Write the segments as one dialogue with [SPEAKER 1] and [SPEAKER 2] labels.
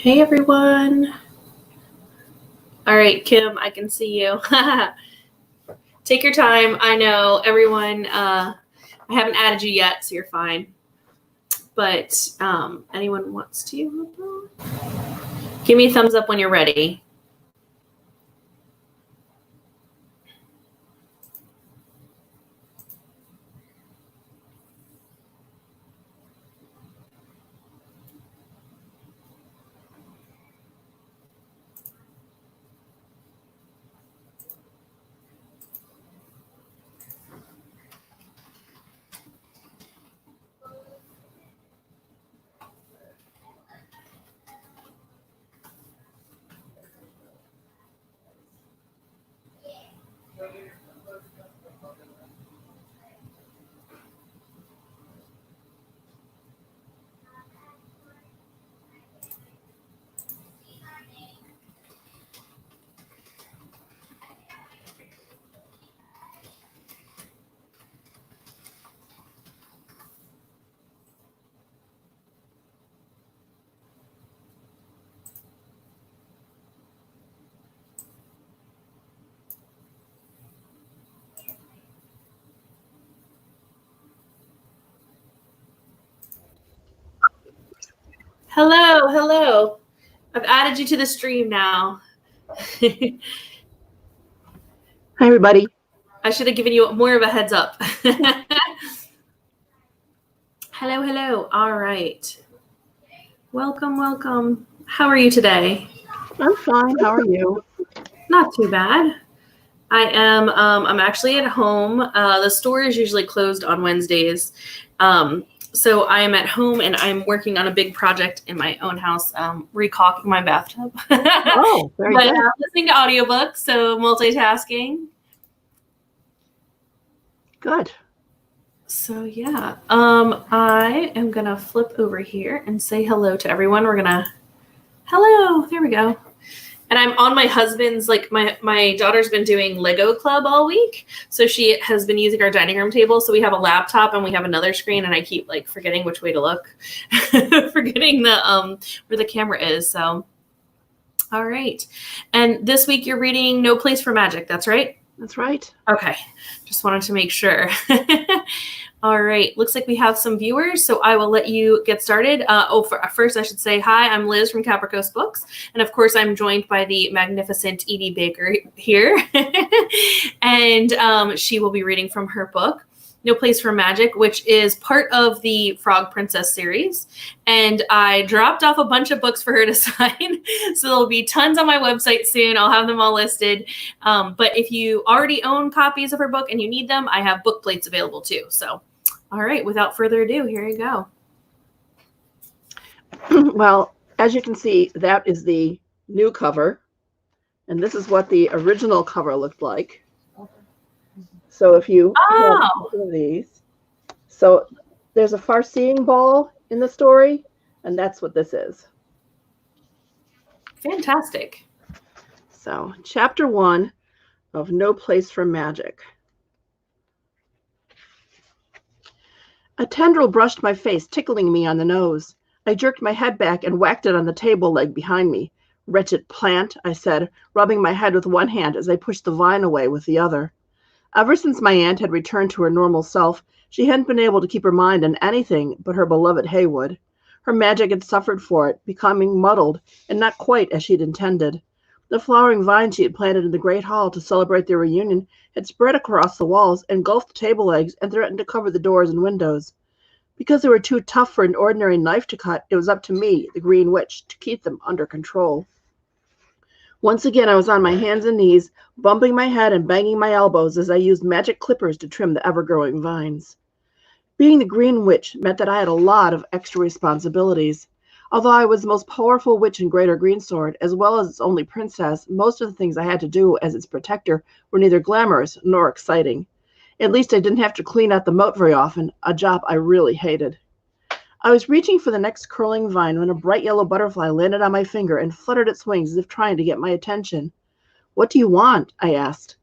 [SPEAKER 1] Hey everyone. All right, Kim, I can see you. Take your time. I know everyone, I haven't added you yet, so you're fine. But anyone wants to? Give me a thumbs up when you're ready. Hello. I've added you to the stream now.
[SPEAKER 2] Hi, everybody.
[SPEAKER 1] I should have given you more of a heads up. Hello. All right. Welcome. How are you today?
[SPEAKER 2] I'm fine. How are you?
[SPEAKER 1] Not too bad. I am. I'm actually at home. The store is usually closed on Wednesdays. So I am at home and I'm working on a big project in my own house, recalking my bathtub.
[SPEAKER 2] Oh, very good.
[SPEAKER 1] But listening to audiobooks, so multitasking.
[SPEAKER 2] Good.
[SPEAKER 1] So yeah, I am gonna flip over here and say hello to everyone. Hello, there we go. And I'm on my husband's, like my daughter's been doing Lego Club all week. So she has been using our dining room table. So we have a laptop and we have another screen and I keep like forgetting which way to look, forgetting the where the camera is. So, all right. And this week you're reading No Place for Magic. That's right?
[SPEAKER 2] That's right.
[SPEAKER 1] Okay. Just wanted to make sure. All right. Looks like we have some viewers, so I will let you get started. First, I should say hi. I'm Liz from Capra Coast Books, and of course, I'm joined by the magnificent E.D Baker here, and she will be reading from her book, No Place for Magic, which is part of the Frog Princess series. And I dropped off a bunch of books for her to sign, so there'll be tons on my website soon. I'll have them all listed. But if you already own copies of her book and you need them, I have book plates available too. So, all right, without further ado, here you go.
[SPEAKER 2] Well, as you can see, that is the new cover. And this is what the original cover looked like. So if you have one of these, so there's a far-seeing ball in the story, and that's what this is.
[SPEAKER 1] Fantastic.
[SPEAKER 2] So chapter 1 of No Place for Magic. A tendril brushed my face, tickling me on the nose. I jerked my head back and whacked it on the table leg behind me. Wretched plant, I said, rubbing my head with one hand as I pushed the vine away with the other. Ever since my aunt had returned to her normal self, she hadn't been able to keep her mind on anything but her beloved Haywood. Her magic had suffered for it, becoming muddled and not quite as she'd intended. The flowering vine she had planted in the great hall to celebrate their reunion had spread across the walls, engulfed the table legs, and threatened to cover the doors and windows. Because they were too tough for an ordinary knife to cut, it was up to me, the Green Witch, to keep them under control. Once again, I was on my hands and knees, bumping my head and banging my elbows as I used magic clippers to trim the ever-growing vines. Being the Green Witch meant that I had a lot of extra responsibilities. Although I was the most powerful witch in Greater Greensword, as well as its only princess, most of the things I had to do as its protector were neither glamorous nor exciting. At least I didn't have to clean out the moat very often, a job I really hated. I was reaching for the next curling vine when a bright yellow butterfly landed on my finger and fluttered its wings as if trying to get my attention. "What do you want?" I asked.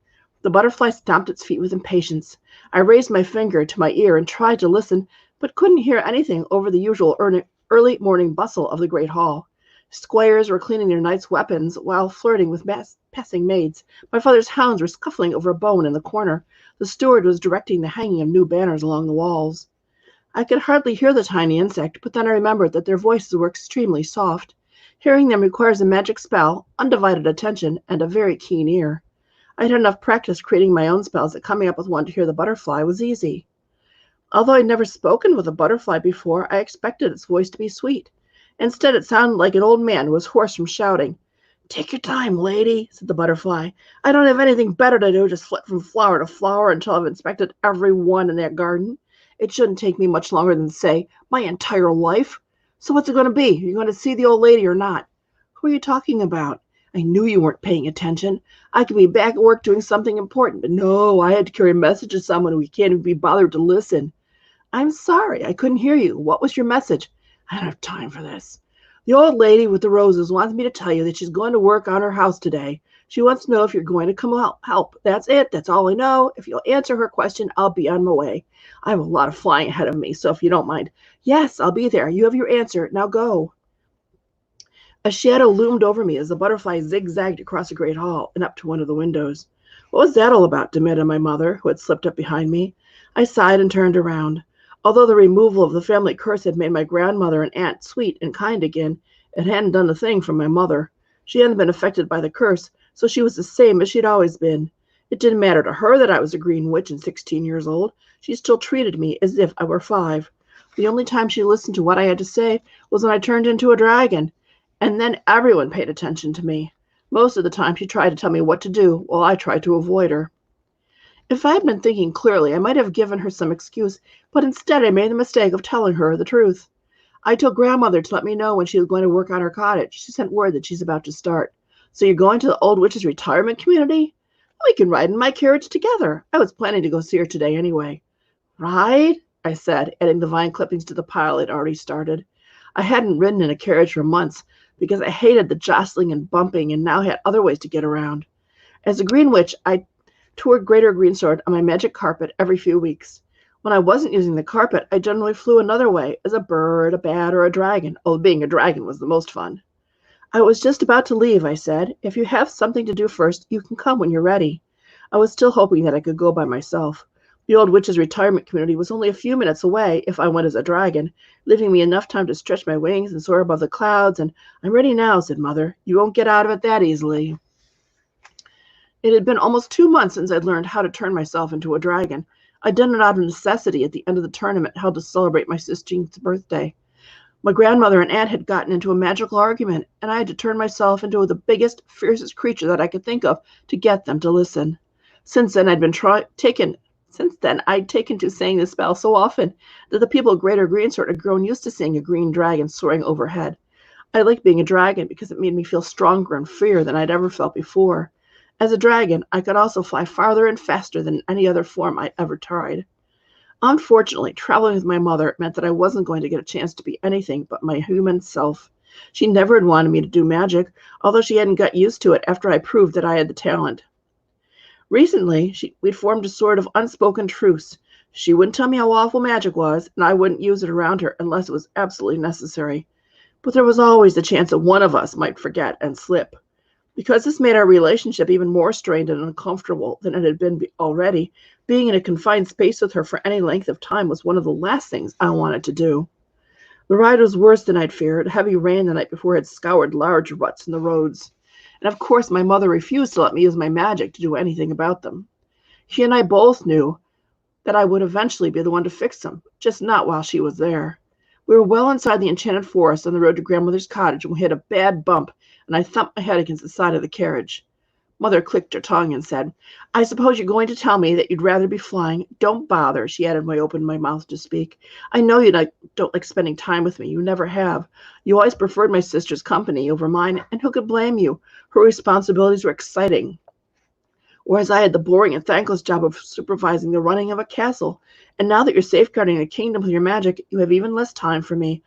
[SPEAKER 2] The butterfly stomped its feet with impatience. I raised my finger to my ear and tried to listen, but couldn't hear anything over the usual early morning bustle of the great hall. Squires were cleaning their knight's weapons while flirting with passing maids. My father's hounds were scuffling over a bone in the corner. The steward was directing the hanging of new banners along the walls. I could hardly hear the tiny insect, but then I remembered that their voices were extremely soft. Hearing them requires a magic spell, undivided attention, and a very keen ear. I had enough practice creating my own spells that coming up with one to hear the butterfly was easy. Although I'd never spoken with a butterfly before, I expected its voice to be sweet. Instead, it sounded like an old man who was hoarse from shouting. "Take your time, lady," said the butterfly. "I don't have anything better to do, just flit from flower to flower until I've inspected every one in that garden. It shouldn't take me much longer than, say, my entire life. So what's it going to be? Are you going to see the old lady or not?" "Who are you talking about?" "I knew you weren't paying attention. I could be back at work doing something important, but no, I had to carry a message to someone who can't even be bothered to listen." "I'm sorry, I couldn't hear you. What was your message?" "I don't have time for this. The old lady with the roses wants me to tell you that she's going to work on her house today. She wants to know if you're going to come help. That's it. That's all I know. If you'll answer her question, I'll be on my way. I have a lot of flying ahead of me, so if you don't mind." "Yes, I'll be there. You have your answer. Now go." A shadow loomed over me as the butterfly zigzagged across a great hall and up to one of the windows. "What was that all about?" demanded my mother, who had slipped up behind me. I sighed and turned around. Although the removal of the family curse had made my grandmother and aunt sweet and kind again, it hadn't done a thing for my mother. She hadn't been affected by the curse, so she was the same as she'd always been. It didn't matter to her that I was a green witch and 16 years old. She still treated me as if I were 5. The only time she listened to what I had to say was when I turned into a dragon, and then everyone paid attention to me. Most of the time she tried to tell me what to do while I tried to avoid her. If I had been thinking clearly, I might have given her some excuse, but instead I made the mistake of telling her the truth. I told grandmother to let me know when she was going to work on her cottage. She sent word that she's about to start. "So you're going to the old witch's retirement community?" "We can ride in my carriage together. I was planning to go see her today anyway." "Ride?" I said, adding the vine clippings to the pile I'd already started. I hadn't ridden in a carriage for months because I hated the jostling and bumping and now had other ways to get around. As a green witch, I toured Greater Greensword on my magic carpet every few weeks. When I wasn't using the carpet, I generally flew another way, as a bird, a bat, or a dragon, although being a dragon was the most fun. "I was just about to leave," I said. "If you have something to do first, you can come when you're ready." I was still hoping that I could go by myself. The old witch's retirement community was only a few minutes away if I went as a dragon, leaving me enough time to stretch my wings and soar above the clouds, and "I'm ready now," said Mother. "You won't get out of it that easily." It had been almost 2 months since I'd learned how to turn myself into a dragon. I'd done it out of necessity at the end of the tournament held to celebrate my 16th birthday. My grandmother and aunt had gotten into a magical argument, and I had to turn myself into the biggest, fiercest creature that I could think of to get them to listen. Since then, I'd taken to saying this spell so often that the people of Greater Greensword had grown used to seeing a green dragon soaring overhead. I liked being a dragon because it made me feel stronger and freer than I'd ever felt before. As a dragon, I could also fly farther and faster than any other form I'd ever tried. Unfortunately, traveling with my mother meant that I wasn't going to get a chance to be anything but my human self. She never had wanted me to do magic, although she hadn't got used to it after I proved that I had the talent. Recently, we'd formed a sort of unspoken truce. She wouldn't tell me how awful magic was, and I wouldn't use it around her unless it was absolutely necessary. But there was always the chance that one of us might forget and slip. Because this made our relationship even more strained and uncomfortable than it had been already, being in a confined space with her for any length of time was one of the last things I wanted to do. The ride was worse than I'd feared. Heavy rain the night before had scoured large ruts in the roads. And of course, my mother refused to let me use my magic to do anything about them. She and I both knew that I would eventually be the one to fix them, just not while she was there. We were well inside the enchanted forest on the road to grandmother's cottage when we hit a bad bump, and I thumped my head against the side of the carriage. Mother clicked her tongue and said, "I suppose you're going to tell me that you'd rather be flying. Don't bother," she added when I opened my mouth to speak. "I know you don't like spending time with me. You never have. You always preferred my sister's company over mine, and who could blame you? Her responsibilities were exciting, whereas I had the boring and thankless job of supervising the running of a castle. And now that you're safeguarding a kingdom with your magic, you have even less time for me."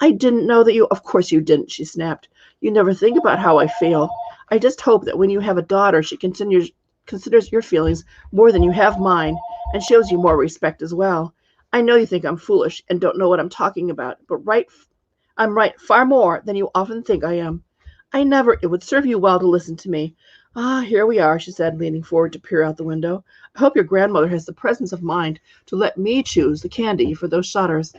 [SPEAKER 2] "I didn't know that you—" "Of course you didn't," she snapped. "You never think about how I feel. I just hope that when you have a daughter, she considers your feelings more than you have mine and shows you more respect as well. I know you think I'm foolish and don't know what I'm talking about, but I'm right far more than you often think I am. It would serve you well to listen to me. Ah, here we are, she said, leaning forward to peer out the window. I hope your grandmother has the presence of mind to let me choose the candy for those shutters.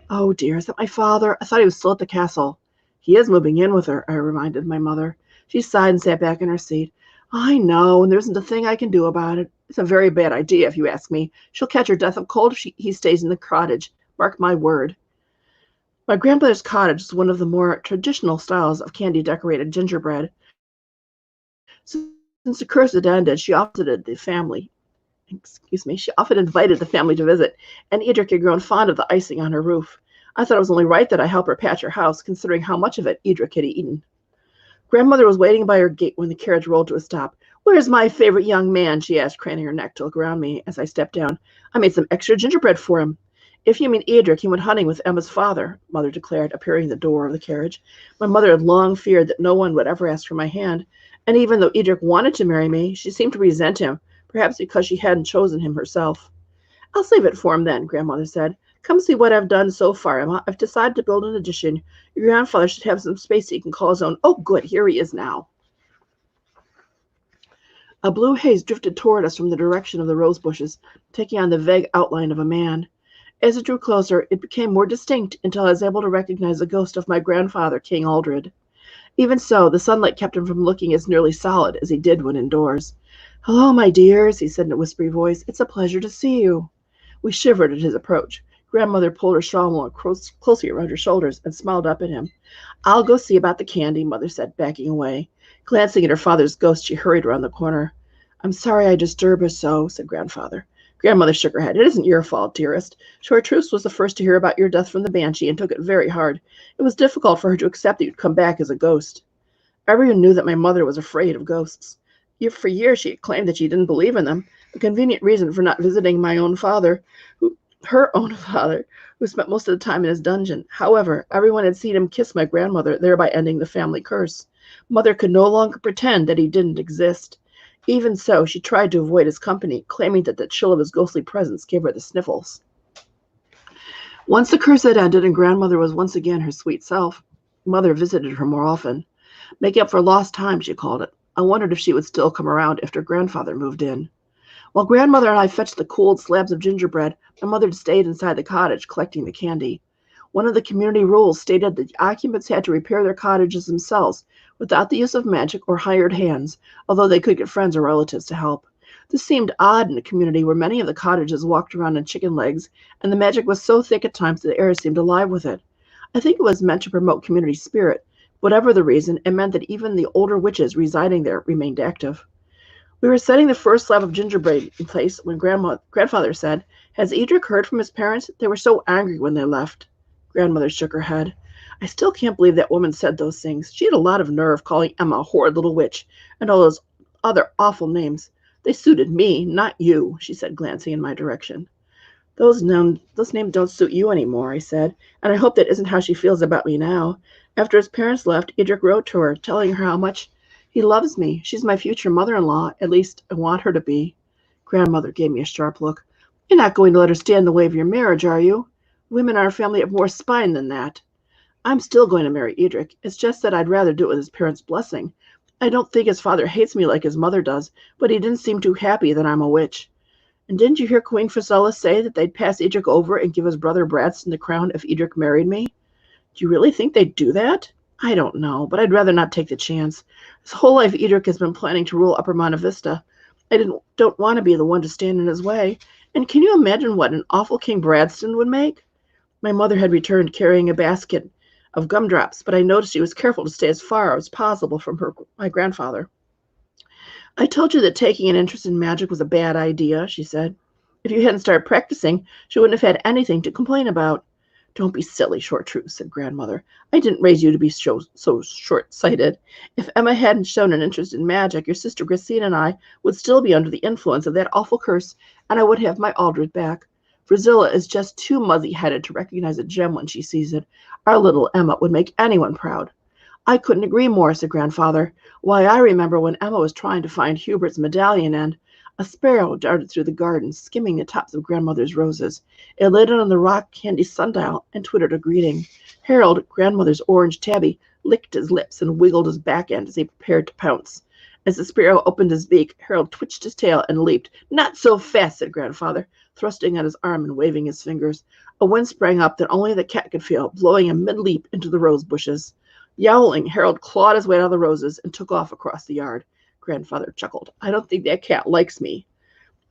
[SPEAKER 2] Oh, dear, is that my father? I thought he was still at the castle. He is moving in with her, I reminded my mother. She sighed and sat back in her seat. I know, and there isn't a thing I can do about it. It's a very bad idea, if you ask me. She'll catch her death of cold if he stays in the cottage. Mark my word. My grandmother's cottage is one of the more traditional styles of candy-decorated gingerbread. Since the curse had ended, she often invited the family to visit, and Edric had grown fond of the icing on her roof. I thought it was only right that I help her patch her house, considering how much of it Edric had eaten. Grandmother was waiting by her gate when the carriage rolled to a stop. Where's my favorite young man? She asked, craning her neck to look around me as I stepped down. I made some extra gingerbread for him. If you mean Edric, he went hunting with Emma's father, Mother declared, appearing in the door of the carriage. My mother had long feared that no one would ever ask for my hand, and even though Edric wanted to marry me, she seemed to resent him, perhaps because she hadn't chosen him herself. I'll save it for him then, Grandmother said. Come see what I've done so far, Emma. I've decided to build an addition. Your grandfather should have some space he can call his own. Oh, good, here he is now. A blue haze drifted toward us from the direction of the rose bushes, taking on the vague outline of a man. As it drew closer, it became more distinct until I was able to recognize the ghost of my grandfather, King Aldred. Even so, the sunlight kept him from looking as nearly solid as he did when indoors. Hello, my dears, he said in a whispery voice. It's a pleasure to see you. We shivered at his approach. Grandmother pulled her shawl more closely around her shoulders and smiled up at him. I'll go see about the candy, Mother said, backing away. Glancing at her father's ghost, she hurried around the corner. I'm sorry I disturb her so, said Grandfather. Grandmother shook her head. It isn't your fault, dearest. Chartreuse was the first to hear about your death from the banshee and took it very hard. It was difficult for her to accept that you'd come back as a ghost. Everyone knew that my mother was afraid of ghosts. For years she had claimed that she didn't believe in them, a convenient reason for not visiting her own father, who spent most of the time in his dungeon. However, everyone had seen him kiss my grandmother, thereby ending the family curse. Mother could no longer pretend that he didn't exist. Even so, she tried to avoid his company, claiming that the chill of his ghostly presence gave her the sniffles. Once the curse had ended and grandmother was once again her sweet self, Mother visited her more often. Making up for lost time, she called it. I wondered if she would still come around after grandfather moved in. While grandmother and I fetched the cooled slabs of gingerbread, my mother stayed inside the cottage collecting the candy. One of the community rules stated that the occupants had to repair their cottages themselves without the use of magic or hired hands, although they could get friends or relatives to help. This seemed odd in a community where many of the cottages walked around on chicken legs, and the magic was so thick at times that the air seemed alive with it. I think it was meant to promote community spirit. Whatever the reason, it meant that even the older witches residing there remained active. We were setting the first slab of gingerbread in place when grandfather said, Has Edric heard from his parents? They were so angry when they left. Grandmother shook her head. I still can't believe that woman said those things. She had a lot of nerve calling Emma a horrid little witch and all those other awful names. They suited me, not you, she said, glancing in my direction. Those names don't suit you anymore, I said, and I hope that isn't how she feels about me now. After his parents left, Edric wrote to her, telling her how much he loves me. She's my future mother-in-law. At least I want her to be. Grandmother gave me a sharp look. You're not going to let her stand in the way of your marriage, are you? Women in our family have more spine than that. I'm still going to marry Edric. It's just that I'd rather do it with his parents' blessing. I don't think his father hates me like his mother does, but he didn't seem too happy that I'm a witch. And didn't you hear Queen Priscilla say that they'd pass Edric over and give his brother Bradston the crown if Edric married me? Do you really think they'd do that? I don't know, but I'd rather not take the chance. His whole life Edric has been planning to rule Upper Monte Vista. I don't want to be the one to stand in his way. And can you imagine what an awful King Bradston would make? My mother had returned carrying a basket of gumdrops, but I noticed she was careful to stay as far as possible from my grandfather. I told you that taking an interest in magic was a bad idea, she said. If you hadn't started practicing, she wouldn't have had anything to complain about. Don't be silly, Chartreuse, said grandmother. I didn't raise you to be so short-sighted. If Emma hadn't shown an interest in magic, your sister Graciana and I would still be under the influence of that awful curse, and I would have my Aldred back. Priscilla is just too muzzy-headed to recognize a gem when she sees it. Our little Emma would make anyone proud. I couldn't agree more, said grandfather. Why, I remember when Emma was trying to find Hubert's medallion and a sparrow darted through the garden, skimming the tops of grandmother's roses. It lit on the rock candy sundial and twittered a greeting. Harold, grandmother's orange tabby, licked his lips and wiggled his back end as he prepared to pounce. As the sparrow opened his beak, Harold twitched his tail and leaped. Not so fast, said grandfather, thrusting out his arm and waving his fingers. A wind sprang up that only the cat could feel, blowing him mid-leap into the rose bushes. Yowling, Harold clawed his way out of the roses and took off across the yard. Grandfather chuckled. I don't think that cat likes me.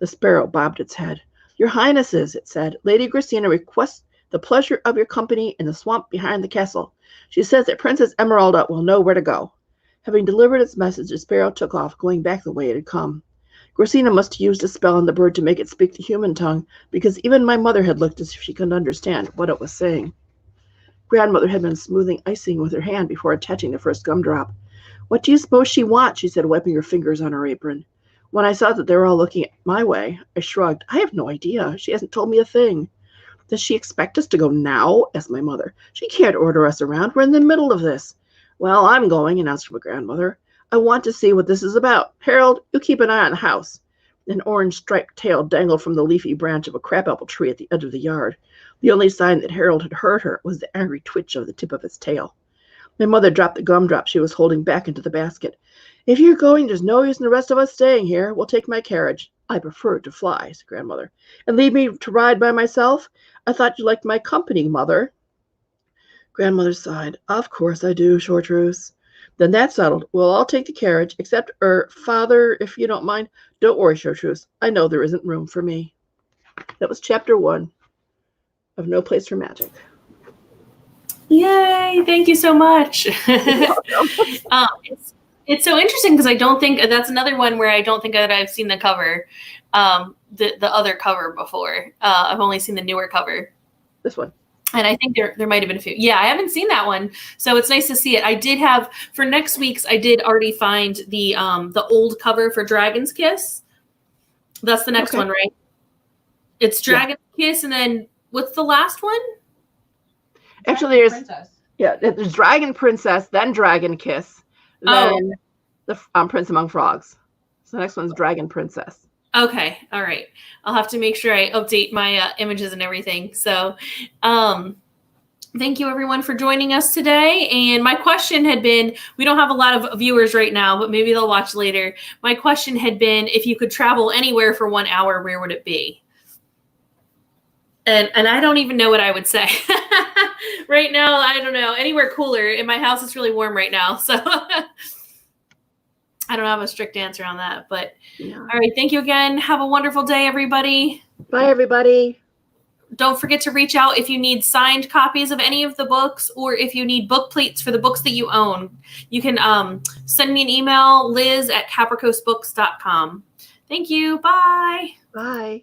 [SPEAKER 2] The sparrow bobbed its head. Your Highnesses, it said, Lady Christina requests the pleasure of your company in the swamp behind the castle. She says that Princess Emeralda will know where to go. Having delivered its message, the sparrow took off, going back the way it had come. Christina must have used a spell on the bird to make it speak the human tongue, because even my mother had looked as if she couldn't understand what it was saying. Grandmother had been smoothing icing with her hand before attaching the first gumdrop. What do you suppose she wants? She said, wiping her fingers on her apron. When I saw that they were all looking my way, I shrugged. I have no idea. She hasn't told me a thing. Does she expect us to go now? Asked my mother. She can't order us around. We're in the middle of this. Well, I'm going, announced my grandmother. I want to see what this is about. Harold, you keep an eye on the house. An orange striped tail dangled from the leafy branch of a crabapple tree at the edge of the yard. The only sign that Harold had heard her was the angry twitch of the tip of his tail. My mother dropped the gumdrop she was holding back into the basket. If you're going, there's no use in the rest of us staying here. We'll take my carriage. I prefer to fly, said grandmother. And leave me to ride by myself? I thought you liked my company, mother. Grandmother sighed. Of course I do, Chartreuse. Then that's settled. We'll all take the carriage, except, Father, if you don't mind. Don't worry, Chartreuse. I know there isn't room for me. That was chapter 1 of No Place for Magic.
[SPEAKER 1] Yay! Thank you so much. It's so interesting because I don't think that's another one where I don't think that I've seen the cover, the other cover before. I've only seen the newer cover.
[SPEAKER 2] This one.
[SPEAKER 1] And I think there might have been a few. Yeah, I haven't seen that one, so it's nice to see it. I did have for next week's. I did already find the old cover for Dragon's Kiss. That's the next one, right? It's Dragon's Kiss, and then what's the last one?
[SPEAKER 2] Actually, there's Dragon Princess, then Dragon Kiss, then the Prince Among Frogs. So the next one's Dragon Princess.
[SPEAKER 1] Okay, all right. I'll have to make sure I update my images and everything. So, thank you everyone for joining us today. And my question had been, we don't have a lot of viewers right now, but maybe they'll watch later. My question had been, if you could travel anywhere for 1 hour, where would it be? And I don't even know what I would say. Right now, I don't know. Anywhere cooler. In my house, it's really warm right now. So I don't have a strict answer on that. But all right. Thank you again. Have a wonderful day, everybody.
[SPEAKER 2] Bye, everybody.
[SPEAKER 1] Don't forget to reach out if you need signed copies of any of the books or if you need book plates for the books that you own. You can send me an email, liz@capricosbooks.com. Thank you. Bye.
[SPEAKER 2] Bye.